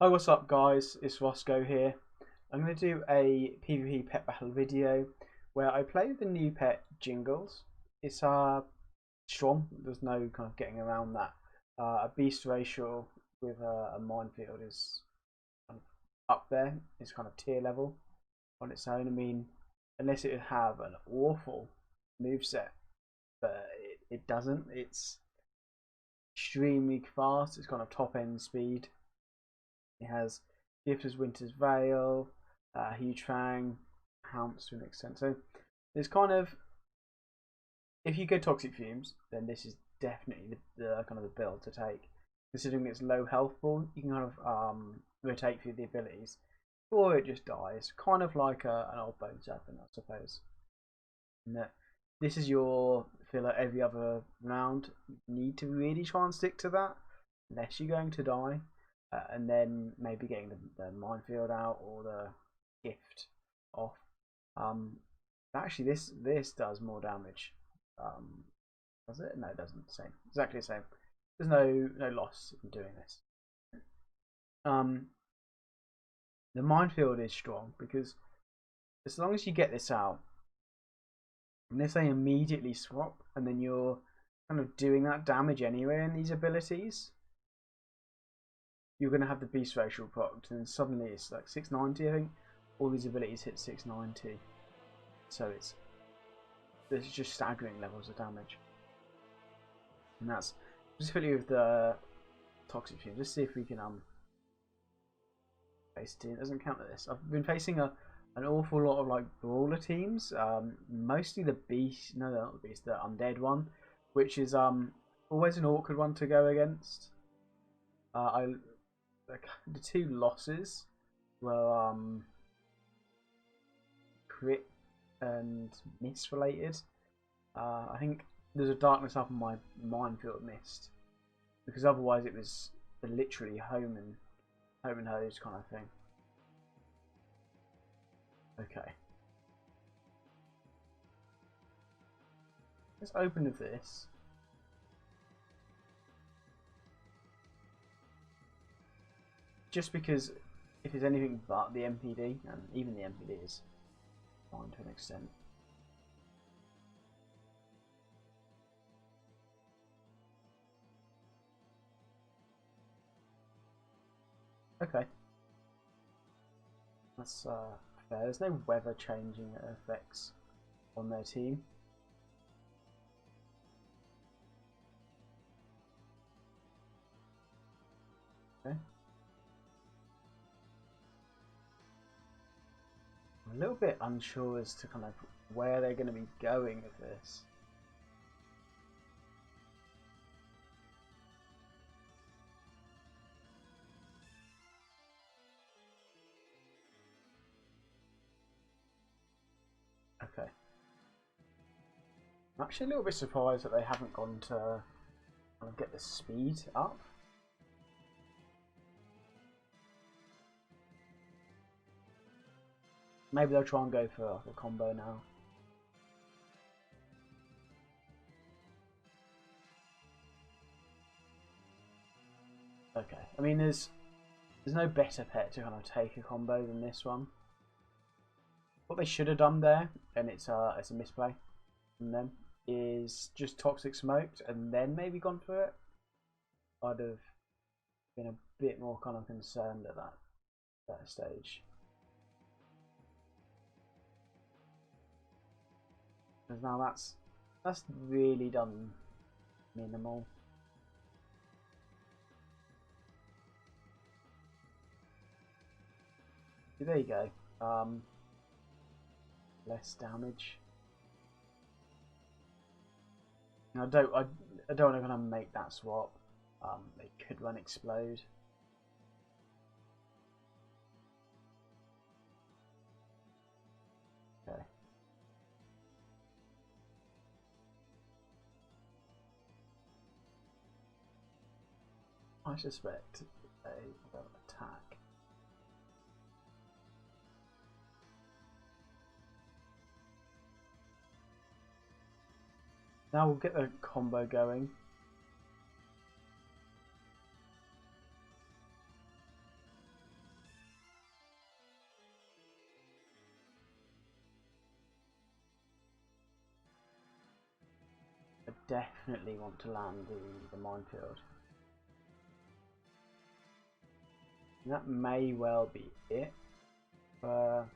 Hi, what's up guys, it's Roscoe here. I'm going to do a PvP pet battle video where I play the new pet Jingles. It's strong, there's no kind of getting around that. A beast racial with a minefield is kind of up there, it's kind of tier level on its own. I mean, unless it would have an awful moveset, but it doesn't. It's extremely fast, it's kind of top end speed. It has Gift as Winter's Veil, Huge Fang, Pounce to an extent. So there's kind of, if you go Toxic Fumes, then this is definitely the kind of the build to take. Considering it's low health ball, you can kind of rotate through the abilities, or it just dies. Kind of like an old Bone Serpent, I suppose. And that this is your filler every other round. You need to really try and stick to that, unless you're going to die. And then maybe getting the minefield out or the gift off. Actually, this does more damage. Does it? No, it doesn't. Same, exactly the same. There's no loss in doing this. The minefield is strong because as long as you get this out, unless they immediately swap, and then you're kind of doing that damage anyway in these abilities, you're going to have the beast racial procced, and suddenly it's like 690. I think all these abilities hit 690, so there's just staggering levels of damage, and that's specifically with the Toxic Fume. Let's see if we can face team. It doesn't count at this. I've been facing an awful lot of like brawler teams, mostly the beast. No, not the beast, the undead one, which is always an awkward one to go against. The two losses were crit and miss related. I think there's a darkness up on my minefield missed, because otherwise it was literally home and hose kind of thing. Okay, let's open with this. Just because if it's anything but the MPD, and even the MPD is fine to an extent. Okay, that's fair. There's no weather changing effects on their team. Okay. I'm a little bit unsure as to kind of where they're going to be going with this. Okay. I'm actually a little bit surprised that they haven't gone to get the speed up. Maybe they'll try and go for like a combo now. Okay, I mean there's no better pet to kind of take a combo than this one. What they should have done there, and it's a misplay from them, is just Toxic Smoked and then maybe gone for it. I'd have been a bit more kind of concerned at that stage. Because now that's really done minimal. There you go. Less damage. I don't want to kind of make that swap. They could run explode. Okay. I suspect they will attack. Now we'll get the combo going. definitely want to land the minefield. And that may well be it. Okay.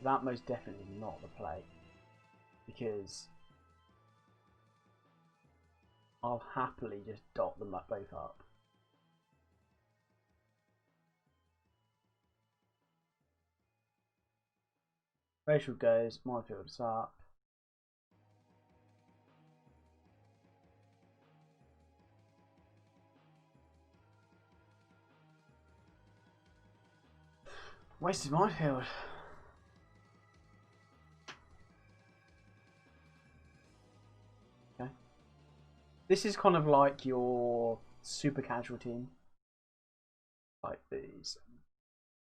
That most definitely not the play, because I'll happily just dot them both up. Racial goes, minefield's up. Wasted minefield. Okay. This is kind of like your super casual team. Like these.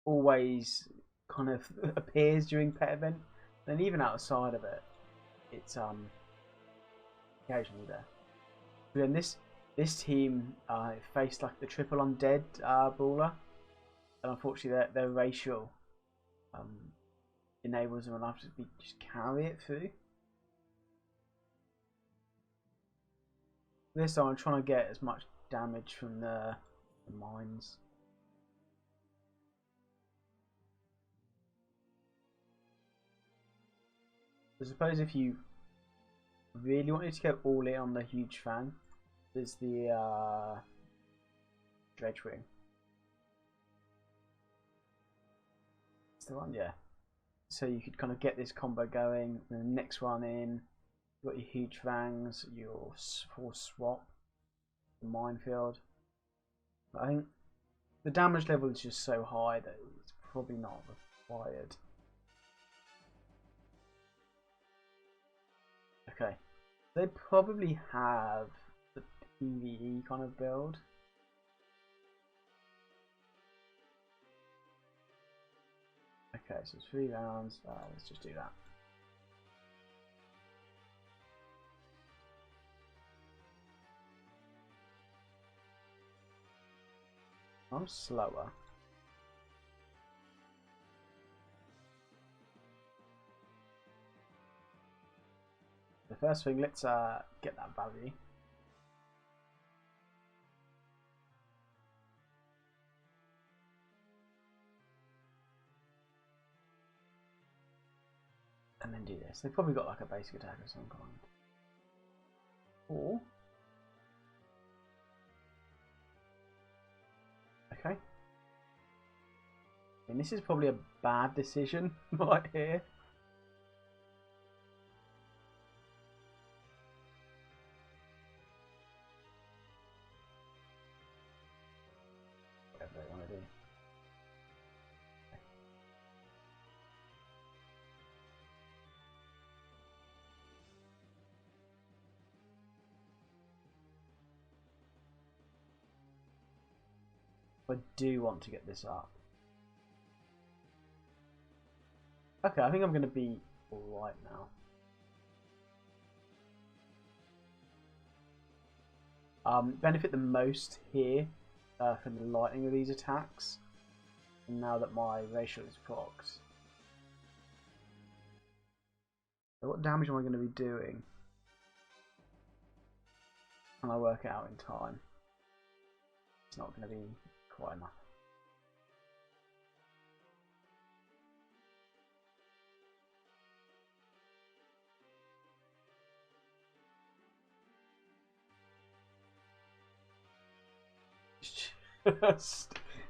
Always kind of appears during pet event. And even outside of it, it's occasionally there. But then this team faced like the triple undead brawler. And unfortunately their racial enables them enough to just carry it through. This time I'm trying to get as much damage from the mines. I suppose if you really wanted to go all in on the huge fan, there's the dredge wing. It's the one, yeah. So you could kind of get this combo going, and the next one in, you've got your huge fangs, your force swap, the minefield. But I think the damage level is just so high that it's probably not required. Okay, they probably have the PvE kind of build. Okay, so it's 3 rounds. Let's just do that. I'm slower. The first thing, let's get that value. And then do this. They've probably got like a basic attack of some kind. Or okay. I mean, this is probably a bad decision right here. Whatever they want to do. I do want to get this up. Okay, I think I'm going to be alright now. Benefit the most here from the lightning of these attacks. And now that my racial is procs. So what damage am I going to be doing? Can I work it out in time? It's not going to be quite enough.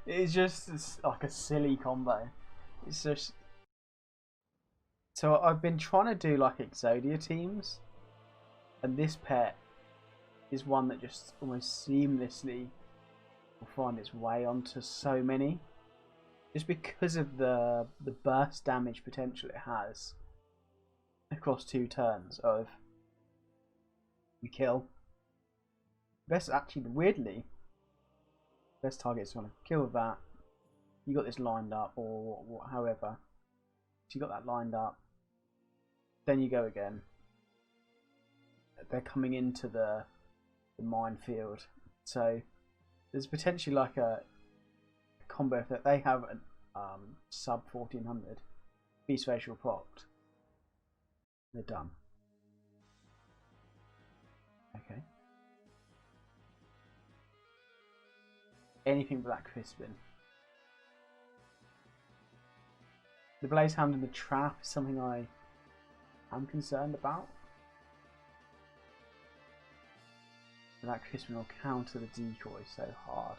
It's just like a silly combo. It's just so I've been trying to do like Exodia teams, and this pet is one that just almost seamlessly will find its way onto so many, just because of the burst damage potential it has across 2 turns of you kill. Best actually, weirdly, best target is going to kill that. You got this lined up, or however. So you got that lined up. Then you go again. They're coming into the minefield, so there's potentially like a combo that they have an sub 1400 beast facial propped. They're done. Okay. Anything but that Crispin. The Blaze Hound and the Trap is something I am concerned about. That Crispin will counter the decoy so hard.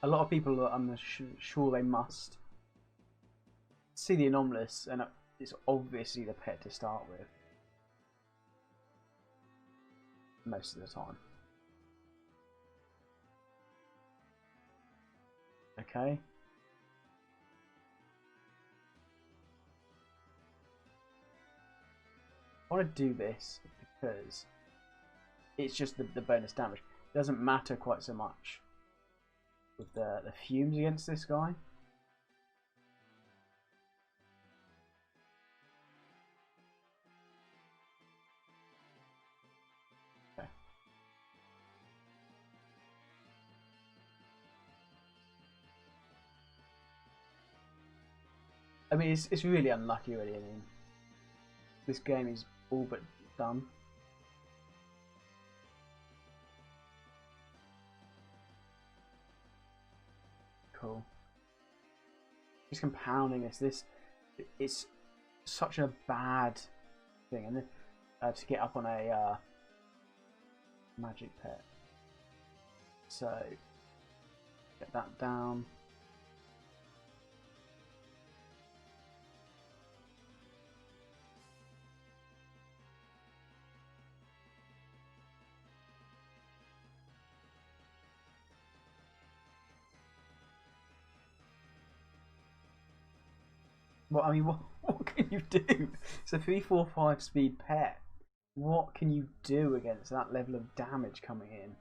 A lot of people, I'm sure they must see the anomalous, and it's obviously the pet to start with. Most of the time. Okay. I want to do this because it's just the bonus damage. It doesn't matter quite so much with the fumes against this guy. Okay. I mean, it's really unlucky, really. I mean, this game is all but done. Cool. Just compounding this. It's such a bad thing, and to get up on a magic pet. So get that down. Well, I mean, what can you do? It's a 3/4/5 speed pet. What can you do against that level of damage coming in?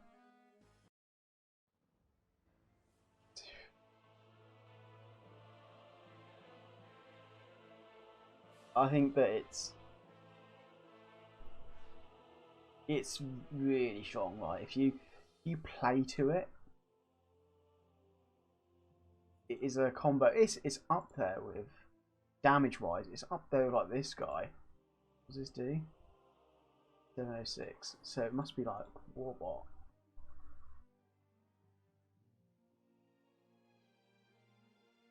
I think that it's really strong. Right, if you play to it, it is a combo. It's up there with damage wise. It's up there like this guy. What does this do? 706. So it must be like Warbot.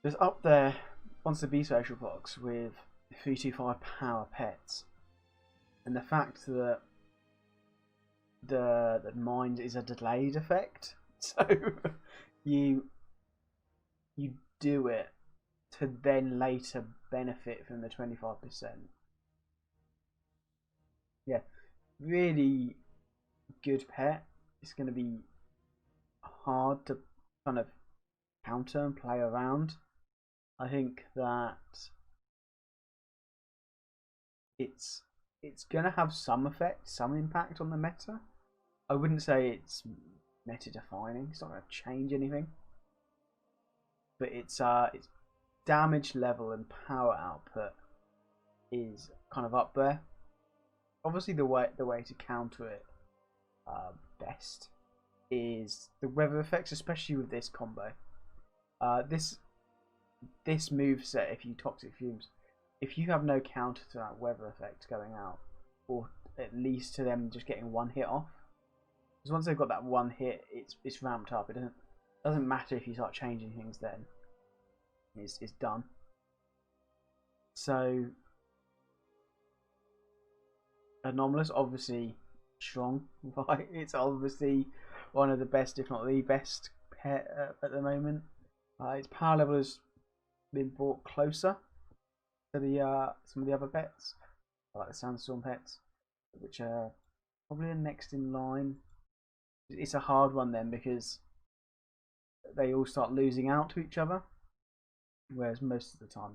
It's up there once the beast facial box with 325 power pets, and the fact that the mind is a delayed effect, so you do it to then later benefit from the 25%. Yeah, really good pet. It's going to be hard to kind of counter and play around. I think that it's going to have some effect, some impact on the meta. I wouldn't say it's meta defining. It's not going to change anything, but its damage level and power output is kind of up there. Obviously, the way to counter it best is the weather effects, especially with this combo. This moveset, if you toxic fumes, if you have no counter to that weather effect going out, or at least to them just getting one hit off, because once they've got that one hit, it's ramped up. It doesn't matter if you start changing things. Then it's done. So anomalous, obviously strong. Right? It's obviously one of the best, if not the best, pet at the moment. Its power level has been brought closer to the some of the other pets, like the sandstorm pets, which are probably next in line. It's a hard one then because they all start losing out to each other, whereas most of the time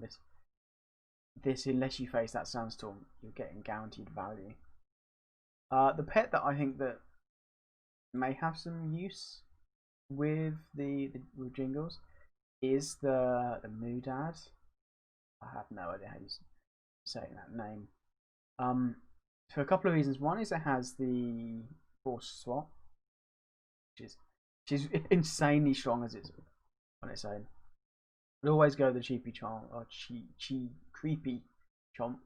this unless you face that sandstorm, you're getting guaranteed value. The pet that I think that may have some use with with Jingles is the Moodad. I have no idea how you're saying that name. For a couple of reasons. One is it has the force swap, which is insanely strong as it's on its own. I'd always go the cheapy chomp or creepy chomp.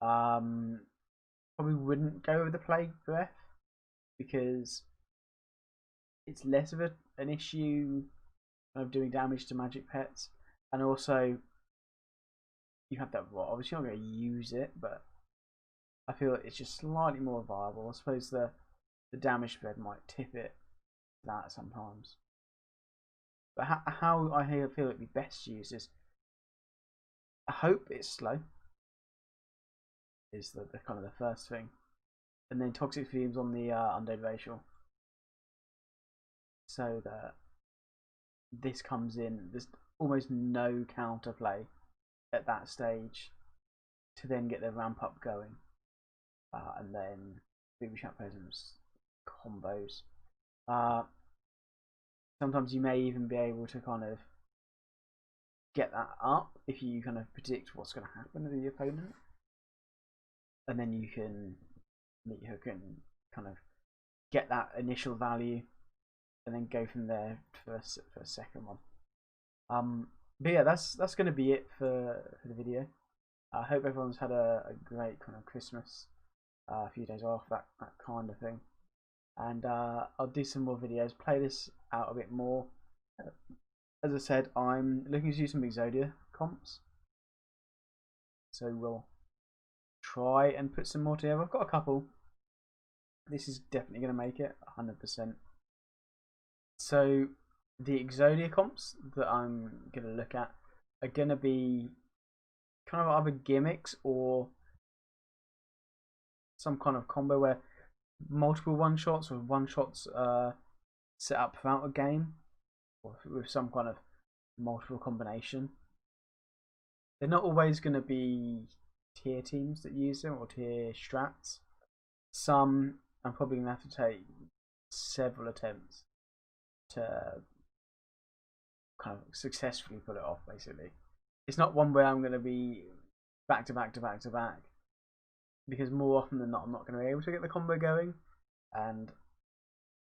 Probably wouldn't go with the plague breath because it's less of an issue of doing damage to magic pets, and also you have that. Well, obviously you're not going to use it, but I feel it's just slightly more viable. I suppose the damage spread might tip it that sometimes. But how I feel it'd be best used is, I hope it's slow. Is the kind of the first thing, and then toxic fumes on the undead racial, so that this comes in. There's almost no counterplay at that stage to then get the ramp up going, and then Booby-Trapped Presents combos. Sometimes you may even be able to kind of get that up if you kind of predict what's going to happen to the opponent, and then you can kind of get that initial value and then go from there for a second one. But yeah, that's going to be it for the video. I hope everyone's had a great kind of Christmas, a few days off, that kind of thing. And I'll do some more videos, play this out a bit more. As I said, I'm looking to do some Exodia comps, so we'll try and put some more together. I've got a couple. This is definitely going to make it 100%. So the Exodia comps that I'm going to look at are going to be kind of either gimmicks or some kind of combo where multiple one-shots or one-shots set up throughout a game, or with some kind of multiple combination. They're not always going to be tier teams that use them or tier strats. Some I'm probably going to have to take several attempts to kind of successfully pull it off, basically. It's not one where I'm going to be back to back to back to back, because more often than not I'm not going to be able to get the combo going, and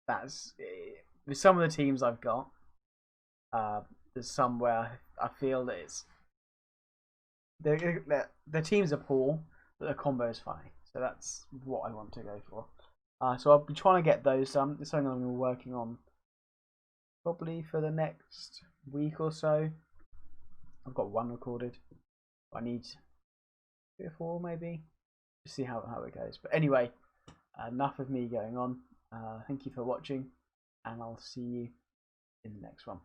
that's with some of the teams I've got. There's some where I feel that it's the teams are poor, but the combo is funny, so that's what I want to go for. So I'll be trying to get those done. It's something I'm working on probably for the next week or so. I've got one recorded. I need 3 or 4 maybe to see how it goes. But anyway, enough of me going on. Thank you for watching, and I'll see you in the next one.